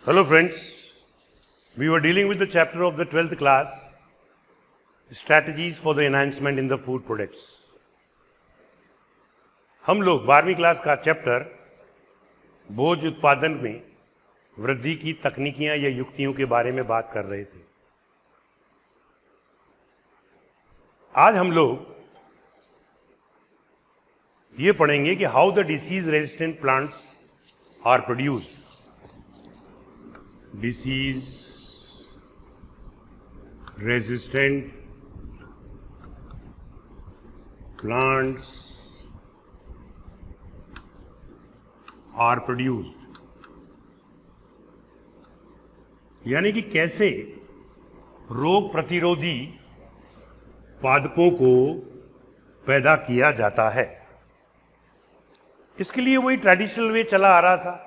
Hello friends, we were dealing with the chapter of the 12th class, Strategies for the Enhancement in the Food Products. हम लोग 12वीं class का chapter भोज उत्पादन में वृद्धि की तकनीकियां या युक्तियों के बारे में बात कर रहे थे। आज हम लोग ये पढ़ेंगे कि how the disease resistant plants are produced. Disease resistant plants are produced, यानी कि कैसे रोग प्रतिरोधी पादपों को पैदा किया जाता है। इसके लिए वही ट्रेडिशनल वे चला आ रहा था,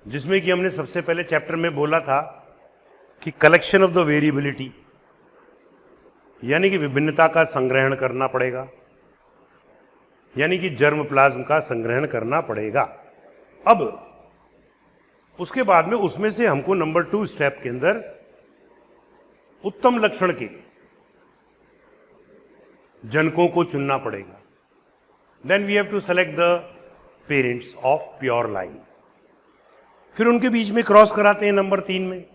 जिसमें कि हमने सबसे पहले चैप्टर में बोला था कि कलेक्शन ऑफ द वेरिएबिलिटी, यानी कि विभिन्नता का संग्रहण करना पड़ेगा, यानी कि जर्म प्लाज्म का संग्रहण करना पड़ेगा। अब उसके बाद में उसमें से हमको नंबर 2 स्टेप के अंदर उत्तम लक्षण के जनकों को चुनना पड़ेगा। Then we have to select the parents of pure line. फिर उनके बीच में क्रॉस कराते हैं नंबर 3 में,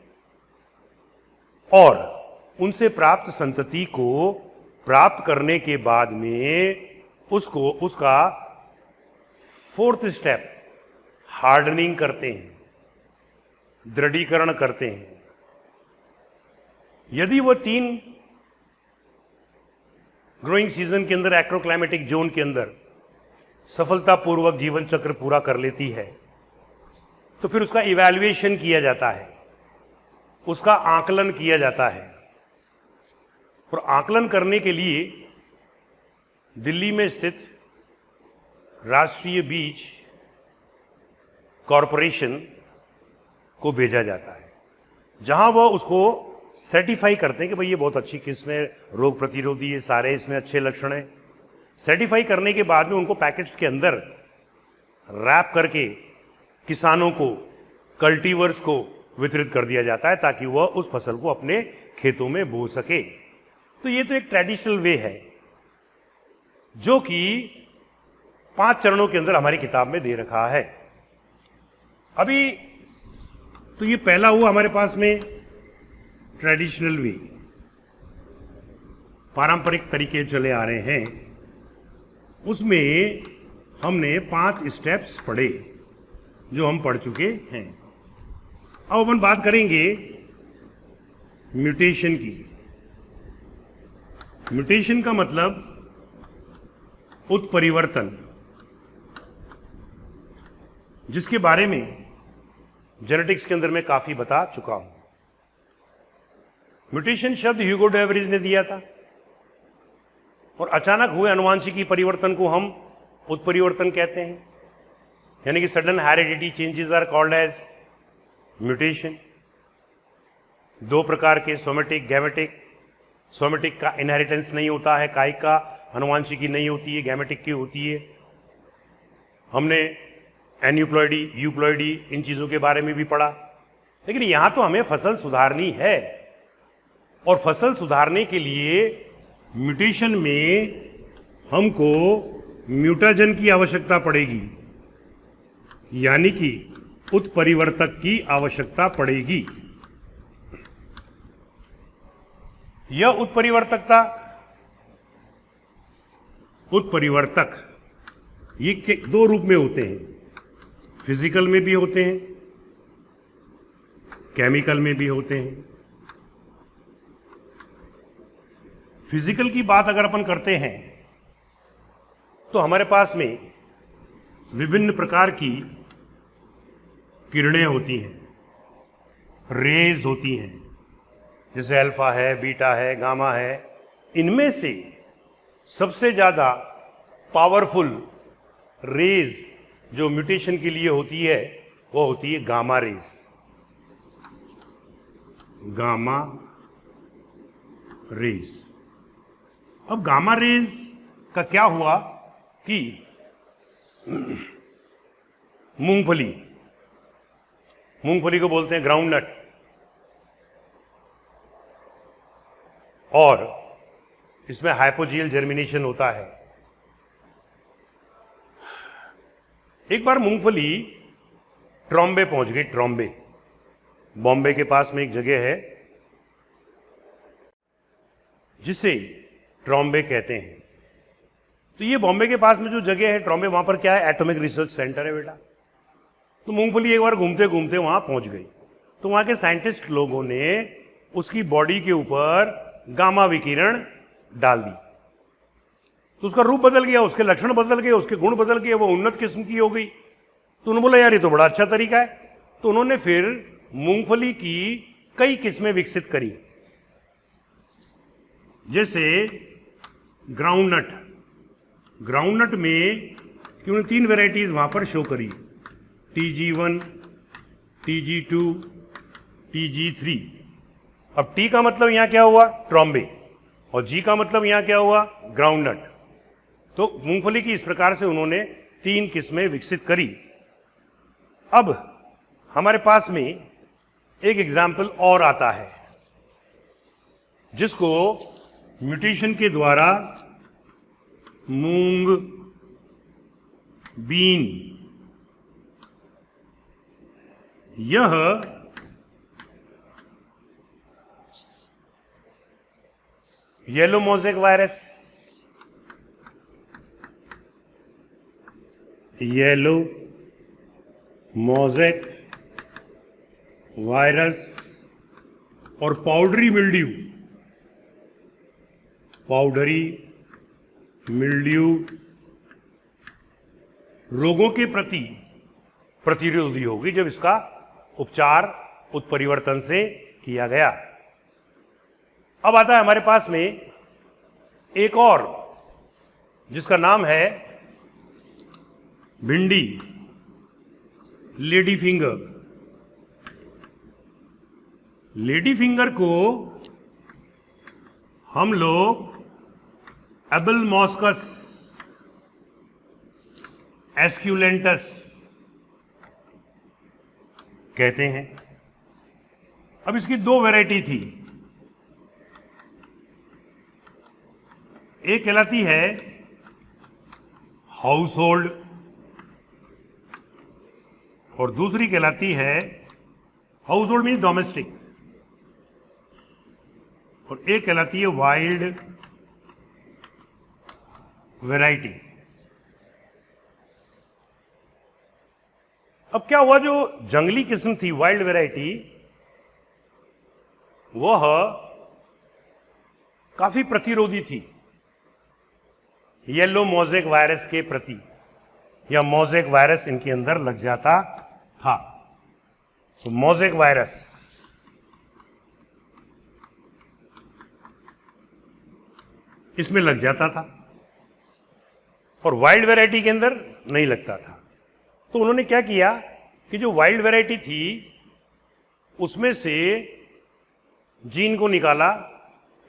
और उनसे प्राप्त संतति को प्राप्त करने के बाद में उसका 4th स्टेप हार्डनिंग करते हैं, दृढ़ीकरण करते हैं। यदि वह 3 ग्रोइंग सीजन के अंदर एग्रोक्लाइमेटिक जोन के अंदर सफलतापूर्वक जीवन चक्र पूरा कर लेती है, तो फिर उसका इवैल्यूएशन किया जाता है, उसका आकलन किया जाता है। और आकलन करने के लिए दिल्ली में स्थित राष्ट्रीय बीज कॉरपोरेशन को भेजा जाता है, जहां वह उसको सर्टिफाई करते हैं कि भाई ये बहुत अच्छी किस्म है, रोग प्रतिरोधी है, सारे इसमें अच्छे लक्षण हैं। सर्टिफाई करने के बाद में उनको पैकेट्स के अंदर रैप करके किसानों को, कल्टीवर्स को वितरित कर दिया जाता है, ताकि वह उस फसल को अपने खेतों में बो सके। तो ये तो एक ट्रेडिशनल वे है, जो कि 5 चरणों के अंदर हमारी किताब में दे रखा है। अभी तो ये पहला हुआ हमारे पास में ट्रेडिशनल वे, पारंपरिक तरीके चले आ रहे हैं। उसमें हमने 5 स्टेप्स पढ़े जो हम पढ़ चुके हैं। अब अपन बात करेंगे म्यूटेशन की। म्यूटेशन का मतलब उत्परिवर्तन, जिसके बारे में जेनेटिक्स के अंदर मैं काफी बता चुका हूं। म्यूटेशन शब्द ह्यूगो डे एवरेज ने दिया था, और अचानक हुए अनुवांशिकी परिवर्तन को हम उत्परिवर्तन कहते हैं, यानी कि sudden heredity changes are called as mutation. 2 प्रकार के, सोमेटिक, गैमेटिक। सोमेटिक का इनहेरिटेंस नहीं होता है, कायिक का अनुवांशिकी नहीं होती है, गैमेटिक की होती है। हमने एन्यूप्लॉइडी, यूप्लॉइडी, इन चीज़ों के बारे में भी पढ़ा। लेकिन यहाँ तो हमें फसल सुधारनी है, और फसल सुधारने के लिए म्यूटेशन में हमको म्यूटाजन की आवश्यकता पड़ेगी, यानी कि उत्परिवर्तक की आवश्यकता पड़ेगी। यह उत्परिवर्तक ये 2 रूप में होते हैं, फिजिकल में भी होते हैं, केमिकल में भी होते हैं। फिजिकल की बात अगर अपन करते हैं तो हमारे पास में विभिन्न प्रकार की किरणें होती हैं, रेज होती हैं, जैसे अल्फा है, बीटा है, गामा है। इनमें से सबसे ज़्यादा पावरफुल रेज जो म्यूटेशन के लिए होती है, वो होती है गामा रेज। Gamma rays. अब गामा रेज का क्या हुआ कि मूंगफली मूंगफली को बोलते हैं ग्राउंड नट, और इसमें हाइपोजील जर्मिनेशन होता है। एक बार मूंगफली ट्रॉम्बे पहुंच गई। ट्रॉम्बे बॉम्बे के पास में एक जगह है जिसे ट्रॉम्बे कहते हैं। तो ये बॉम्बे के पास में जो जगह है ट्रॉम्बे, वहां पर क्या है, एटॉमिक रिसर्च सेंटर है बेटा। तो मूंगफली एक बार घूमते घूमते वहां पहुंच गई। तो वहां के साइंटिस्ट लोगों ने उसकी बॉडी के ऊपर गामा विकिरण डाल दी, तो उसका रूप बदल गया, उसके लक्षण बदल गए, उसके गुण बदल गए, वो उन्नत किस्म की हो गई। तो उन्होंने बोला यार ये तो बड़ा अच्छा तरीका है। तो उन्होंने फिर मूंगफली की कई किस्में विकसित करी, जैसे ग्राउंडनट। ग्राउंडनट में उन्होंने 3 वेराइटीज वहां पर शो करी, TG1, TG2, TG3। अब टी का मतलब यहां क्या हुआ, ट्रॉम्बे, और जी का मतलब यहां क्या हुआ, ग्राउंडनट। तो मूंगफली की इस प्रकार से उन्होंने 3 किस्में विकसित करी। अब हमारे पास में एक एग्जाम्पल और आता है जिसको म्यूटेशन के द्वारा मूंग बीन, यह yellow mosaic virus, yellow mosaic virus और पाउडरी मिल्ड्यू, पाउडरी मिल्ड्यू रोगों के प्रति प्रतिरोधी होगी जब इसका उपचार उत्परिवर्तन से किया गया। अब आता है हमारे पास में एक और जिसका नाम है भिंडी, लेडी फिंगर। लेडी फिंगर को हम लोग एबलमॉस्कस एस्क्यूलेंटस कहते हैं। अब इसकी 2 वैरायटी थी, एक कहलाती है हाउस होल्ड और दूसरी कहलाती है, हाउस होल्ड मीन्स डोमेस्टिक, और एक कहलाती है वाइल्ड वैरायटी। अब क्या हुआ, जो जंगली किस्म थी वाइल्ड वैरायटी, वह काफी प्रतिरोधी थी येलो मोज़ेक वायरस के प्रति, या मोज़ेक वायरस इनके अंदर लग जाता था। तो मोज़ेक वायरस इसमें लग जाता था और वाइल्ड वैरायटी के अंदर नहीं लगता था। तो उन्होंने क्या किया कि जो वाइल्ड वैरायटी थी उसमें से जीन को निकाला,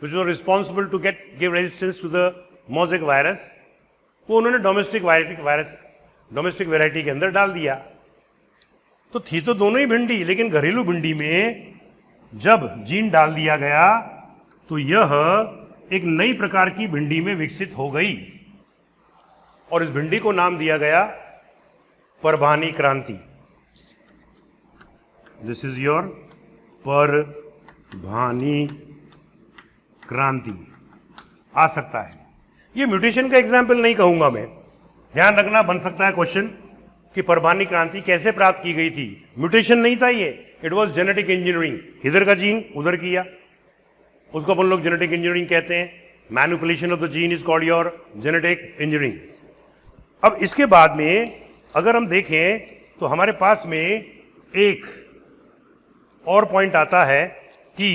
which was responsible to give resistance to the mosaic virus, वो उन्होंने डोमेस्टिक वैरायटी के अंदर डाल दिया। तो थी तो दोनों ही भिंडी, लेकिन घरेलू भिंडी में जब जीन डाल दिया गया तो यह एक नई प्रकार की भिंडी में विकसित हो गई और इस भिंडी को नाम दिया गया परभानी क्रांति। दिस इज योर परभानी क्रांति आ सकता है। ये म्यूटेशन का एग्जाम्पल नहीं कहूंगा मैं, ध्यान रखना, बन सकता है क्वेश्चन कि परभानी क्रांति कैसे प्राप्त की गई थी। म्यूटेशन नहीं था ये, इट वॉज जेनेटिक इंजीनियरिंग। इधर का जीन उधर किया, उसको अपन लोग जेनेटिक इंजीनियरिंग कहते हैं। Manipulation of the gene is called your genetic engineering. अब इसके बाद में अगर हम देखें तो हमारे पास में एक और पॉइंट आता है कि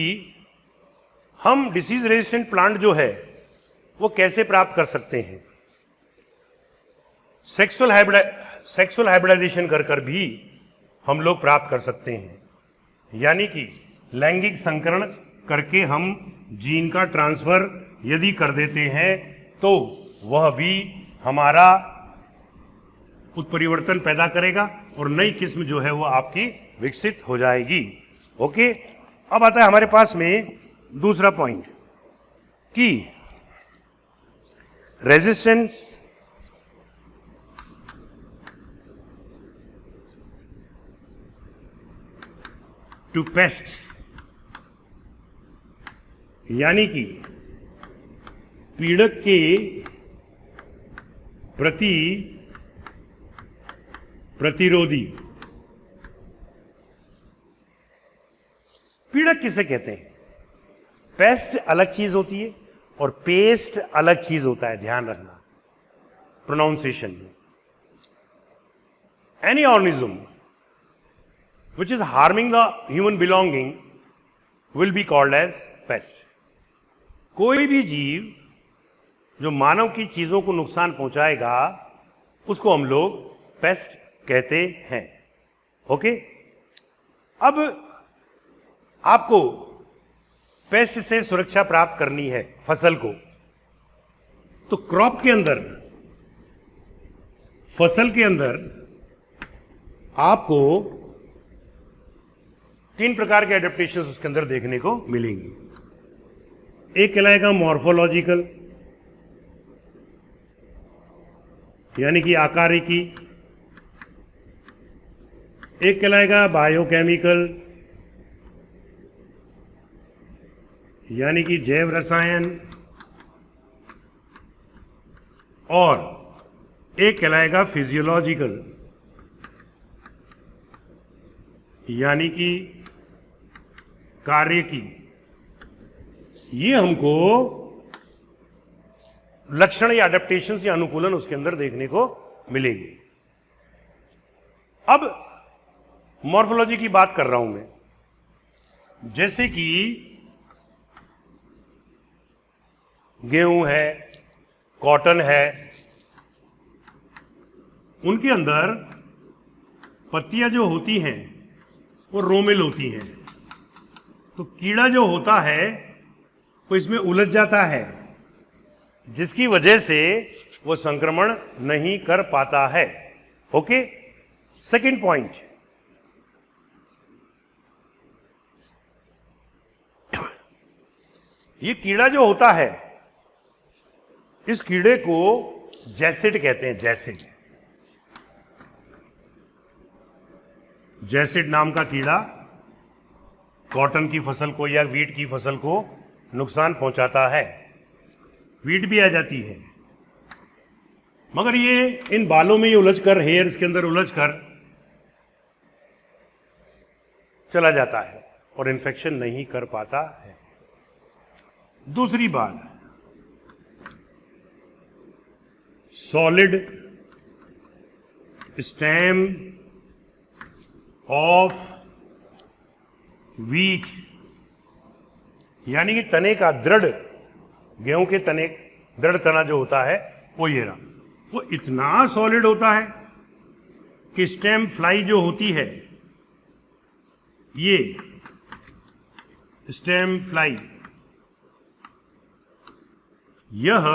हम डिसीज रेजिस्टेंट प्लांट जो है वो कैसे प्राप्त कर सकते हैं। सेक्सुअल हाइब्रिडाइजेशन कर कर भी हम लोग प्राप्त कर सकते हैं, यानी कि लैंगिक संकरण करके हम जीन का ट्रांसफर यदि कर देते हैं तो वह भी हमारा उत्परिवर्तन पैदा करेगा और नई किस्म जो है वो आपकी विकसित हो जाएगी। ओके, अब आता है हमारे पास में दूसरा पॉइंट कि रेजिस्टेंस टू पेस्ट, यानी कि पीड़क के प्रति प्रतिरोधी। पीड़क किसे कहते हैं? पेस्ट अलग चीज होती है और पेस्ट अलग चीज होता है, ध्यान रखना प्रोनाउंसिएशन में। Any organism which is harming the human belonging will be called as pest. कोई भी जीव जो मानव की चीजों को नुकसान पहुंचाएगा उसको हम लोग पेस्ट कहते हैं। ओके, अब आपको पेस्ट से सुरक्षा प्राप्त करनी है फसल को, तो क्रॉप के अंदर, फसल के अंदर आपको 3 प्रकार के एडेप्टेशंस उसके अंदर देखने को मिलेंगे। एक कहलाएगा मॉर्फोलॉजिकल, यानी कि आकारिकी। एक कहलाएगा बायोकेमिकल, यानी कि जैव रसायन। और एक कहलाएगा फिजियोलॉजिकल, यानी कि कार्य की। ये हमको लक्षण या अडेप्टेशन या अनुकूलन उसके अंदर देखने को मिलेगी। अब मॉर्फोलॉजी की बात कर रहा हूं मैं, जैसे कि गेहूं है, कॉटन है, उनके अंदर पत्तियां जो होती हैं वो रोमिल होती हैं। तो कीड़ा जो होता है वो इसमें उलझ जाता है, जिसकी वजह से वो संक्रमण नहीं कर पाता है। ओके, सेकंड पॉइंट, ये कीड़ा जो होता है, इस कीड़े को जैसिड कहते हैं। जैसिड, जैसिड नाम का कीड़ा कॉटन की फसल को या वीट की फसल को नुकसान पहुंचाता है। वीट भी आ जाती है, मगर ये इन बालों में ही उलझकर, हेयर्स के अंदर उलझकर चला जाता है और इन्फेक्शन नहीं कर पाता है। दूसरी बात, सॉलिड स्टेम ऑफ वीट, यानी कि तने का दृढ़, गेहूं के तने, दृढ़ तना जो होता है वो ये रहा, वो इतना सॉलिड होता है कि स्टेम फ्लाई जो होती है, ये स्टेम फ्लाई, यह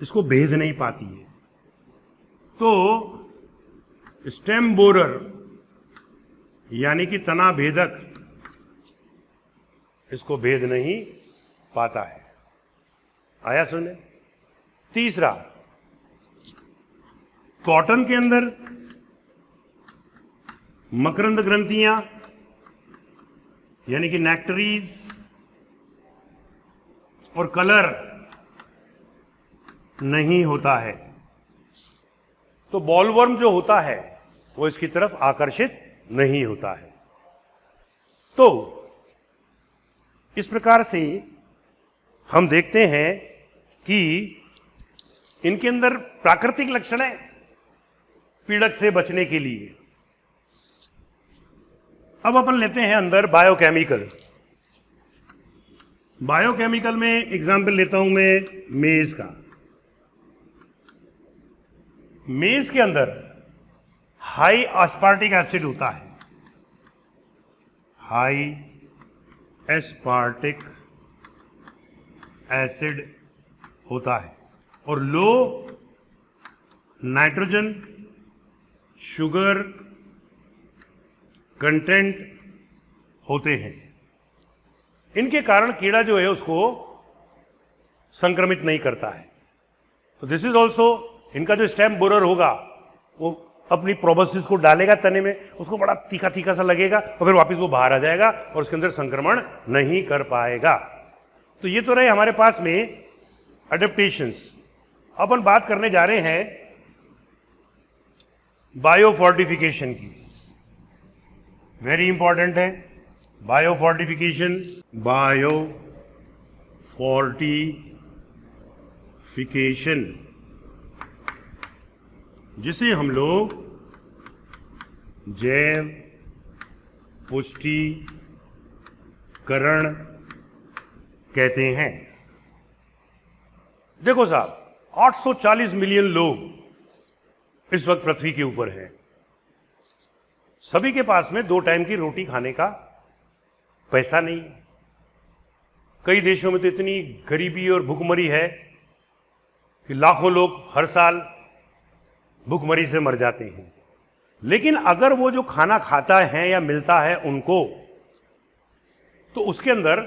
इसको भेद नहीं पाती है। तो स्टेम बोरर, यानी कि तना भेदक, इसको भेद नहीं पाता है। आया सुने? तीसरा, कॉटन के अंदर मकरंद ग्रंथियां, यानी कि नेक्टरीज, और कलर नहीं होता है। तो बॉलवर्म जो होता है वो इसकी तरफ आकर्षित नहीं होता है। तो इस प्रकार से हम देखते हैं कि इनके अंदर प्राकृतिक लक्षण है पीड़क से बचने के लिए। अब अपन लेते हैं अंदर बायोकेमिकल। बायोकेमिकल में एग्जाम्पल लेता हूं मैं मेज का। मेज के अंदर हाई एस्पार्टिक एसिड होता है, हाई एस्पार्टिक एसिड होता है, और लो नाइट्रोजन, शुगर कंटेंट होते हैं। इनके कारण कीड़ा जो है उसको संक्रमित नहीं करता है। तो दिस इज ऑल्सो, इनका जो स्टेम बोरर होगा वो अपनी प्रोबोसिस को डालेगा तने में, उसको बड़ा तीखा तीखा सा लगेगा और फिर वापस वो बाहर आ जाएगा और उसके अंदर संक्रमण नहीं कर पाएगा। तो ये तो रहे हमारे पास में एडेप्टेशंस। अपन बात करने जा रहे हैं बायोफोर्टिफिकेशन की। वेरी इंपॉर्टेंट है बायोफोर्टिफिकेशन। बायोफोर्टिफिकेशन जिसे हम लोग जैव पुष्टिकरण कहते हैं। देखो साहब, 840 मिलियन लोग इस वक्त पृथ्वी के ऊपर हैं। सभी के पास में 2 टाइम की रोटी खाने का पैसा नहीं है। कई देशों में तो इतनी गरीबी और भूखमरी है कि लाखों लोग हर साल भूखमरी से मर जाते हैं। लेकिन अगर वो जो खाना खाता है या मिलता है उनको, तो उसके अंदर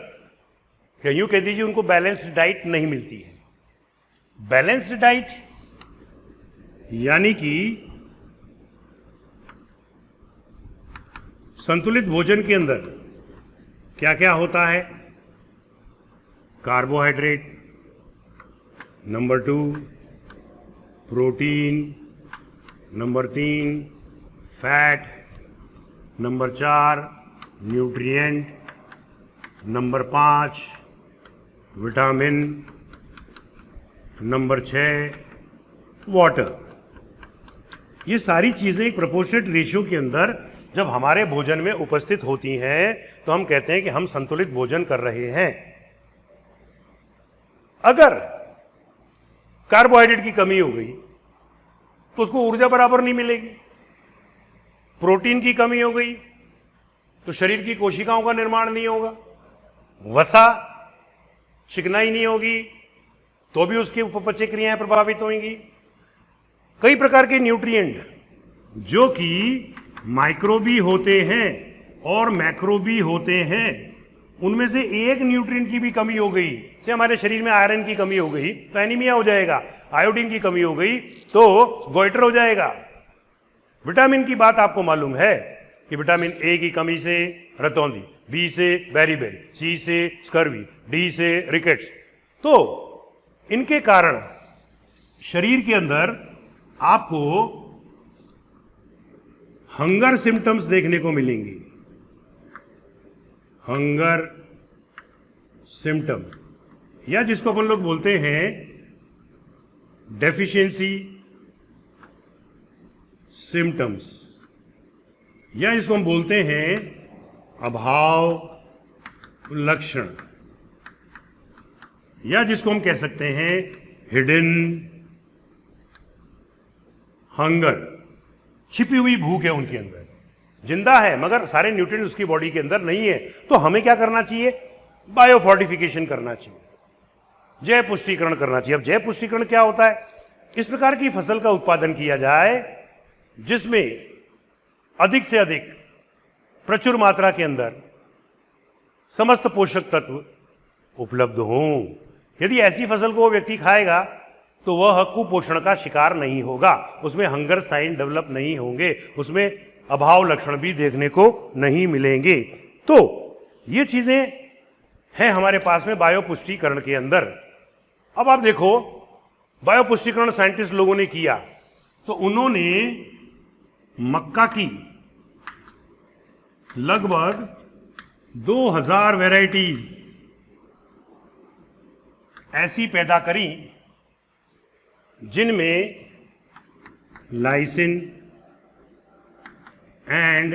या यूं कह दीजिए उनको बैलेंस्ड डाइट नहीं मिलती है। बैलेंस्ड डाइट यानी कि संतुलित भोजन के अंदर क्या क्या होता है? Carbohydrate, number 2 protein, number 3 fat, number 4 nutrient, number 5 vitamin, number 6 water. ये सारी चीजें एक प्रोपोर्शनेट रेशियो के अंदर जब हमारे भोजन में उपस्थित होती हैं तो हम कहते हैं कि हम संतुलित भोजन कर रहे हैं। अगर कार्बोहाइड्रेट की कमी हो गई तो उसको ऊर्जा बराबर नहीं मिलेगी। प्रोटीन की कमी हो गई तो शरीर की कोशिकाओं का निर्माण नहीं होगा। वसा चिकनाई नहीं होगी तो भी उसकी उपपचय क्रियाएं प्रभावित होंगी। कई प्रकार के न्यूट्रिएंट जो कि माइक्रोबी होते हैं और मैक्रोबी होते हैं, उनमें से एक न्यूट्रिएंट की भी कमी हो गई, जैसे हमारे शरीर में आयरन की कमी हो गई तो एनीमिया हो जाएगा, आयोडीन की कमी हो गई तो गोइटर हो जाएगा। विटामिन की बात आपको मालूम है कि विटामिन ए की कमी से रतौंधी, बी से बेरीबेरी, सी से स्कर्वी, डी से रिकेट्स। तो इनके कारण शरीर के अंदर आपको हंगर सिम्टम्स देखने को मिलेंगे। हंगर सिम्टम या जिसको अपन लोग बोलते हैं डेफिशिएंसी सिम्टम्स, या इसको हम बोलते हैं अभाव लक्षण, या जिसको हम कह सकते हैं हिडन हंगर। छिपी हुई भूख है उनके अंदर, जिंदा है मगर सारे न्यूट्रिएंट्स उसकी बॉडी के अंदर नहीं है। तो हमें क्या करना चाहिए? बायोफोर्टिफिकेशन करना चाहिए, जैव पुष्टिकरण करना चाहिए। अब जैव पुष्टिकरण क्या होता है? इस प्रकार की फसल का उत्पादन किया जाए जिसमें अधिक से अधिक प्रचुर मात्रा के अंदर समस्त पोषक तत्व उपलब्ध हों। यदि ऐसी फसल को वो व्यक्ति खाएगा तो वह कुपोषण का शिकार नहीं होगा, उसमें हंगर साइन डेवलप नहीं होंगे, उसमें अभाव लक्षण भी देखने को नहीं मिलेंगे। तो ये चीजें हैं हमारे पास में बायो पुष्टिकरण के अंदर। अब आप देखो, बायो पुष्टिकरण साइंटिस्ट लोगों ने किया तो उन्होंने मक्का की लगभग 2000 वैरायटीज ऐसी पैदा करी जिनमें लाइसिन एंड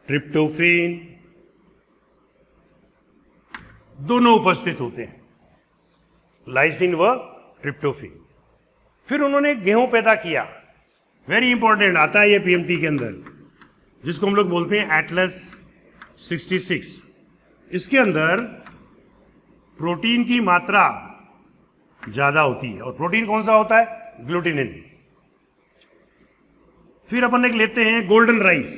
ट्रिप्टोफेन दोनों उपस्थित होते हैं, लाइसिन व ट्रिप्टोफेन। फिर उन्होंने गेहूं पैदा किया, वेरी इंपॉर्टेंट आता है ये पीएमटी के अंदर, जिसको हम लोग बोलते हैं एटलस 66। इसके अंदर प्रोटीन की मात्रा ज्यादा होती है, और प्रोटीन कौन सा होता है? ग्लूटिनिन। फिर अपन एक लेते हैं golden rice.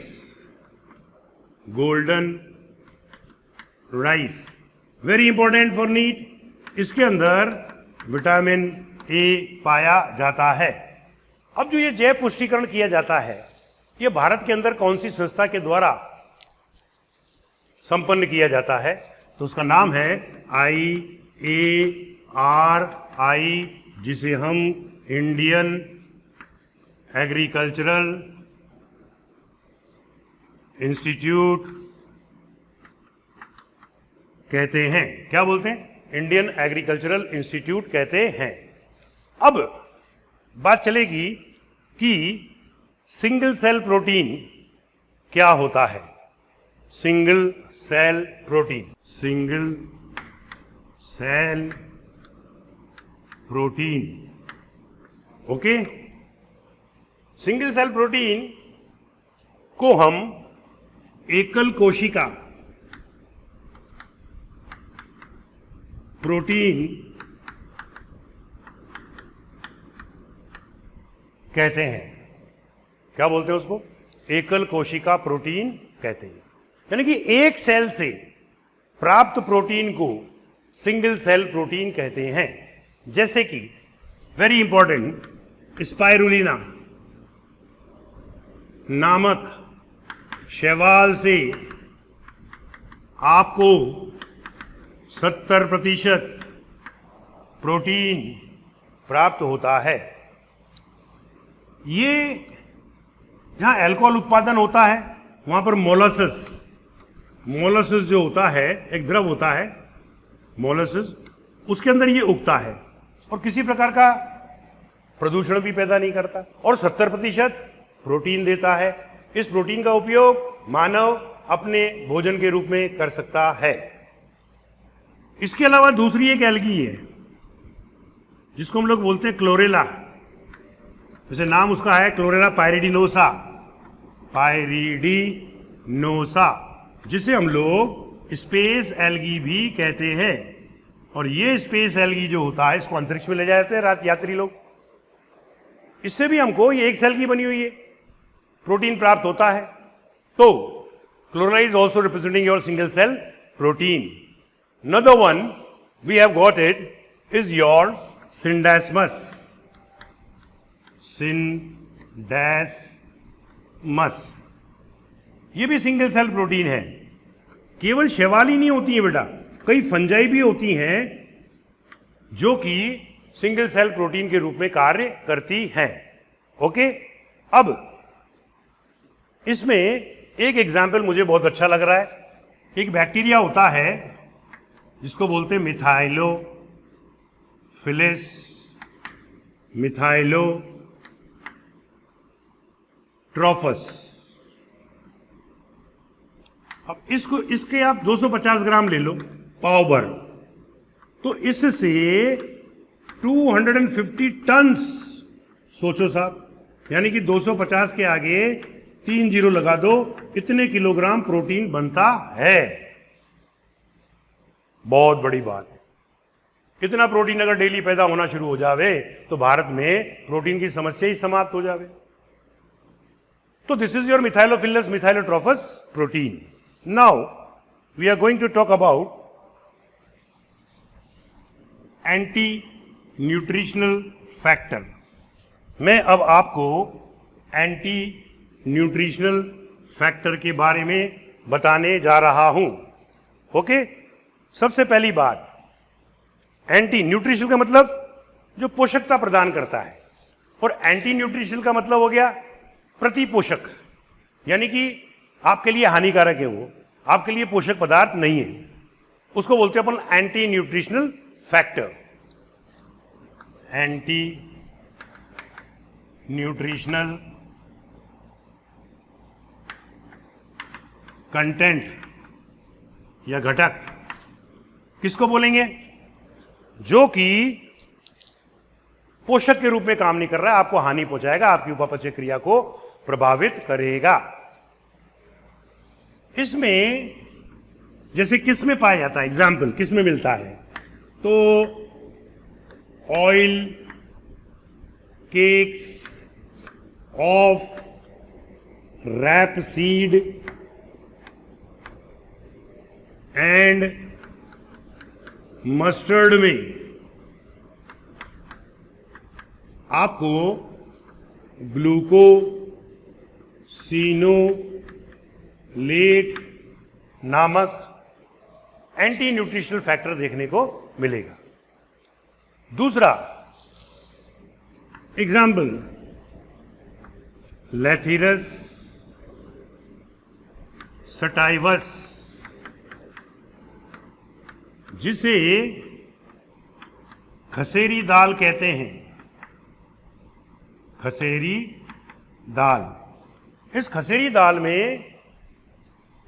Golden rice, very important for NEET. इसके अंदर विटामिन ए पाया जाता है। अब जो ये जैव पुष्टिकरण किया जाता है, ये भारत के अंदर कौन सी संस्था के द्वारा संपन्न किया जाता है? तो उसका नाम है IARI, जिसे हम इंडियन एग्रीकल्चरल इंस्टीट्यूट कहते हैं। क्या बोलते हैं? इंडियन एग्रीकल्चरल इंस्टीट्यूट कहते हैं। अब बात चलेगी कि सिंगल सेल प्रोटीन क्या होता है। Single cell protein, single cell protein, okay. Single cell protein को हम एकल कोशिका प्रोटीन कहते हैं। क्या बोलते हैं उसको? एकल कोशिका प्रोटीन कहते हैं। यानी कि एक सेल से प्राप्त प्रोटीन को सिंगल सेल प्रोटीन कहते हैं। जैसे कि वेरी इंपॉर्टेंट, स्पाइरुलिना नामक शैवाल से आपको 70% प्रोटीन प्राप्त होता है। ये जहाँ अल्कोहल उत्पादन होता है वहाँ पर मोलासेस जो होता है, एक द्रव होता है मोलासेस, उसके अंदर ये उगता है और किसी प्रकार का प्रदूषण भी पैदा नहीं करता और 70% प्रोटीन देता है। इस प्रोटीन का उपयोग मानव अपने भोजन के रूप में कर सकता है। इसके अलावा दूसरी एक एल्गी है जिसको हम लोग बोलते हैं क्लोरेला। जैसे नाम उसका है क्लोरेला पायरिडिनोसा, जिसे हम लोग स्पेस एल्गी भी कहते हैं। और ये स्पेस एल्गी जो होता है, इसको अंतरिक्ष में ले जाते हैं रात यात्री लोग। इससे भी हमको, ये एक सेल की बनी हुई है, प्रोटीन प्राप्त होता है। तो chlorella is also representing your single cell protein. Another one we have got it is your syndesmus. Syndesmus ये भी सिंगल सेल प्रोटीन है। केवल शैवाल ही नहीं होती है बेटा, कई फंजाई भी होती हैं जो कि सिंगल सेल प्रोटीन के रूप में कार्य करती हैं। ओके, अब इसमें एक एग्जाम्पल मुझे बहुत अच्छा लग रहा है। एक बैक्टीरिया होता है जिसको बोलते हैं मिथाइलोट्रॉफस। अब इसके आप 250 ग्राम ले लो पाव भर, तो इससे 250 टन्स, सोचो साहब, यानी कि 250 के आगे 3 जीरो लगा दो, इतने किलोग्राम प्रोटीन बनता है। बहुत बड़ी बात है। इतना प्रोटीन अगर डेली पैदा होना शुरू हो जावे तो भारत में प्रोटीन की समस्या ही समाप्त हो जावे। तो this is your methylophilus methylotrophus protein. Now we are going to talk about anti nutritional factor. मैं अब आपको एंटी न्यूट्रिशनल फैक्टर के बारे में बताने जा रहा हूं। ओके, सबसे पहली बात, एंटी न्यूट्रिशनल का मतलब जो पोषकता प्रदान करता है, और एंटी न्यूट्रिशनल का मतलब हो गया प्रति पोषक, यानी कि आपके लिए हानिकारक है, वो आपके लिए पोषक पदार्थ नहीं है, उसको बोलते हैं अपन anti nutritional factor. Anti nutritional content या घटक किसको बोलेंगे? जो कि पोषक के रूप में काम नहीं कर रहा है, आपको हानि पहुंचाएगा, आपकी उपापचय क्रिया को प्रभावित करेगा। इसमें जैसे किस में पाया जाता है, एग्जाम्पल किस में मिलता है, तो oil cakes of rapeseed and mustard में आपको ग्लूकोसिनोलेट नामक एंटी न्यूट्रिशनल फैक्टर देखने को मिलेगा। दूसरा एग्जाम्पल, लैथीरस सटाइवस, जिसे खसेरी दाल कहते हैं। खसेरी दाल, इस खसेरी दाल में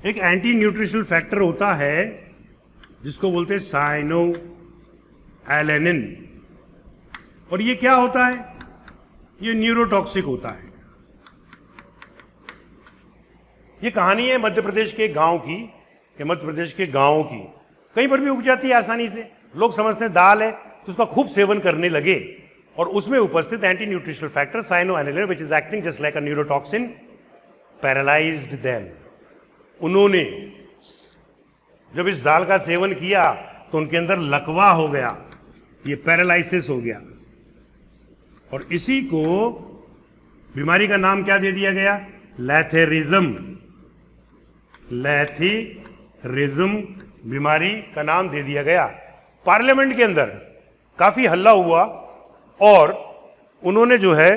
एक एंटी न्यूट्रिशनल फैक्टर होता है जिसको बोलते हैं साइनो एलेनिन। और ये क्या होता है? ये न्यूरोटॉक्सिक होता है। ये कहानी है मध्य प्रदेश के गांव की, या मध्य प्रदेश के गांवों की। कहीं पर भी उग जाती है आसानी से, लोग समझते हैं दाल है तो उसका खूब सेवन करने लगे, और उसमें उपस्थित anti nutritional factor cyano alanine which is acting just like a neurotoxin paralysed them. उन्होंने जब इस दाल का सेवन किया तो उनके अंदर लकवा हो गया, ये पैरालाइसिस हो गया, और इसी को बीमारी का नाम क्या दे दिया गया? लैथेरिज्म। लैथेरिज्म बीमारी का नाम दे दिया गया। पार्लियामेंट के अंदर काफी हल्ला हुआ और उन्होंने जो है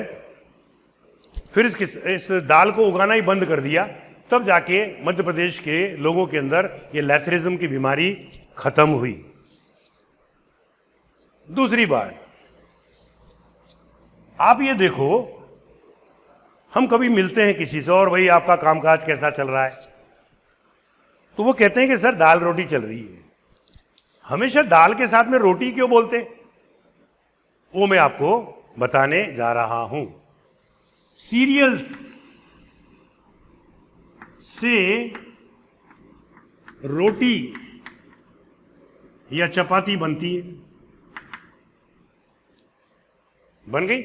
फिर इस दाल को उगाना ही बंद कर दिया। तब जाके मध्य प्रदेश के लोगों के अंदर ये लैथेरिज्म की बीमारी खत्म हुई। दूसरी बात, आप ये देखो, हम कभी मिलते हैं किसी से और भाई आपका कामकाज कैसा चल रहा है, तो वो कहते हैं कि सर दाल रोटी चल रही है। हमेशा दाल के साथ में रोटी क्यों बोलते? वो मैं आपको बताने जा रहा हूं। सीरियल्स से रोटी या चपाती बनती है, बन गई।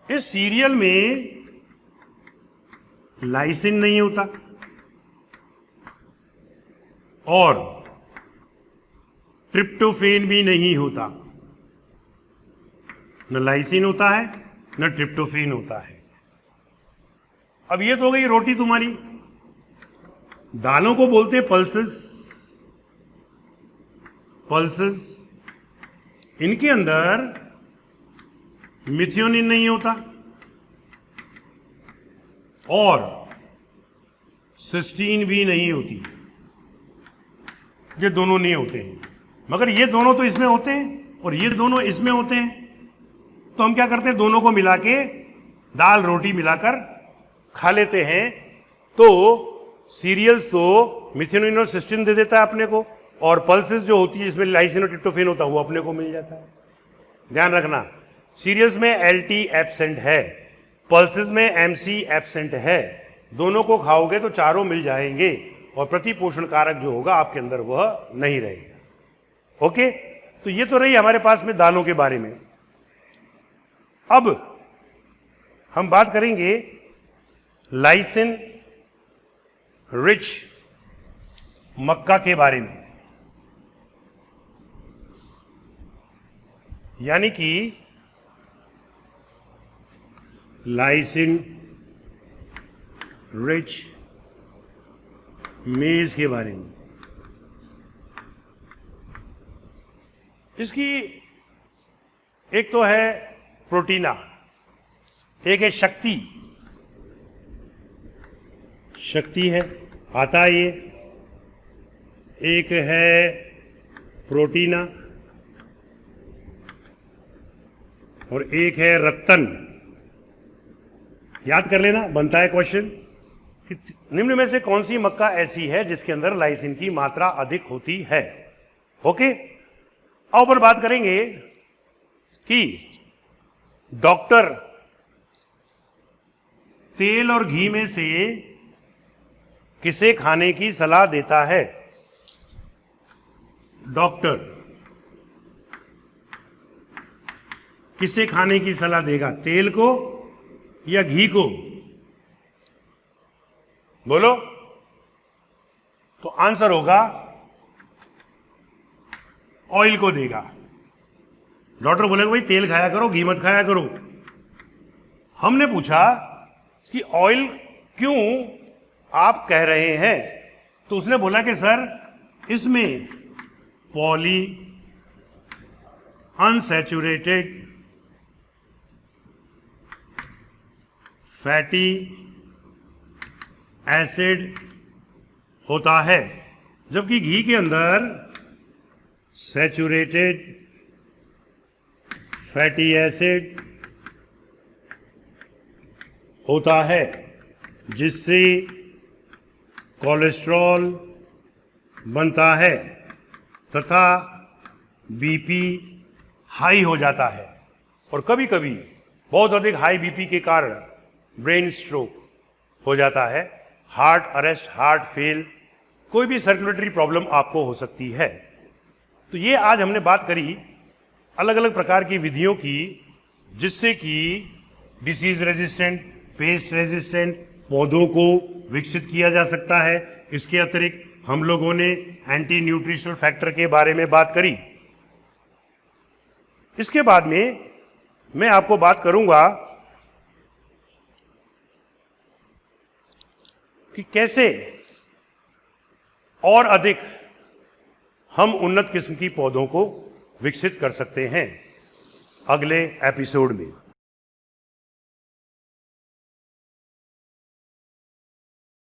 इस सीरियल में लाइसिन नहीं होता और ट्रिप्टोफेन भी नहीं होता। न लाइसिन होता है न ट्रिप्टोफेन होता है। अब ये तो हो गई रोटी तुम्हारी। दालों को बोलते हैं पल्सेस। पल्सेस, इनके अंदर मिथियोनिन नहीं होता और सिस्टीन भी नहीं होती। ये दोनों नहीं होते हैं, मगर ये दोनों तो इसमें होते हैं और ये दोनों इसमें होते हैं। तो हम क्या करते हैं, दोनों को मिला के दाल रोटी मिलाकर खा लेते हैं। तो सीरियल्स तो मिथियोनिन और सिस्टीन दे देता है अपने को, और पल्सेस जो होती है इसमें लाइसिन और ट्रिप्टोफेन होता है वो अपने को मिल जाता है। ध्यान रखना, सीरियल्स में एलटी एब्सेंट है, पल्सेस में एमसी एब्सेंट है। दोनों को खाओगे तो चारों मिल जाएंगे और प्रतिपोषण कारक जो होगा आपके अंदर वह नहीं रहेगा। ओके, तो ये तो रही हमारे पास में दालों के बारे में। अब हम बात करेंगे लाइसिन रिच मक्का के बारे में, यानी कि लाइसिन रिच मेज के बारे में। इसकी एक तो है प्रोटीना, एक है शक्ति। शक्ति है, आता है ये। एक है प्रोटीना और एक है रत्तन। याद कर लेना, बनता है क्वेश्चन कि निम्न में से कौन सी मक्का ऐसी है जिसके अंदर लाइसिन की मात्रा अधिक होती है। ओके, अब पर बात करेंगे कि डॉक्टर तेल और घी में से किसे खाने की सलाह देता है। डॉक्टर किसे खाने की सलाह देगा, तेल को या घी को? बोलो। तो आंसर होगा ऑयल को देगा। डॉक्टर बोलेगा भाई तेल खाया करो, घी मत खाया करो। हमने पूछा कि ऑयल क्यों आप कह रहे हैं, तो उसने बोला कि सर इसमें पॉली अनसैचुरेटेड फैटी एसिड होता है, जबकि घी के अंदर सैचुरेटेड फैटी एसिड होता है, जिससे कोलेस्ट्रॉल बनता है तथा बीपी हाई हो जाता है। और कभी कभी बहुत अधिक हाई बीपी के कारण ब्रेन स्ट्रोक हो जाता है, हार्ट अरेस्ट, हार्ट फेल, कोई भी सर्कुलेटरी प्रॉब्लम आपको हो सकती है। तो ये आज हमने बात करी अलग अलग प्रकार की विधियों की, जिससे कि डिसीज रेजिस्टेंट, पेस्ट रेजिस्टेंट पौधों को विकसित किया जा सकता है। इसके अतिरिक्त हम लोगों ने एंटी न्यूट्रिशनल फैक्टर के बारे में बात करी। इसके बाद में मैं आपको बात करूंगा कि कैसे और अधिक हम उन्नत किस्म की पौधों को विकसित कर सकते हैं अगले एपिसोड में।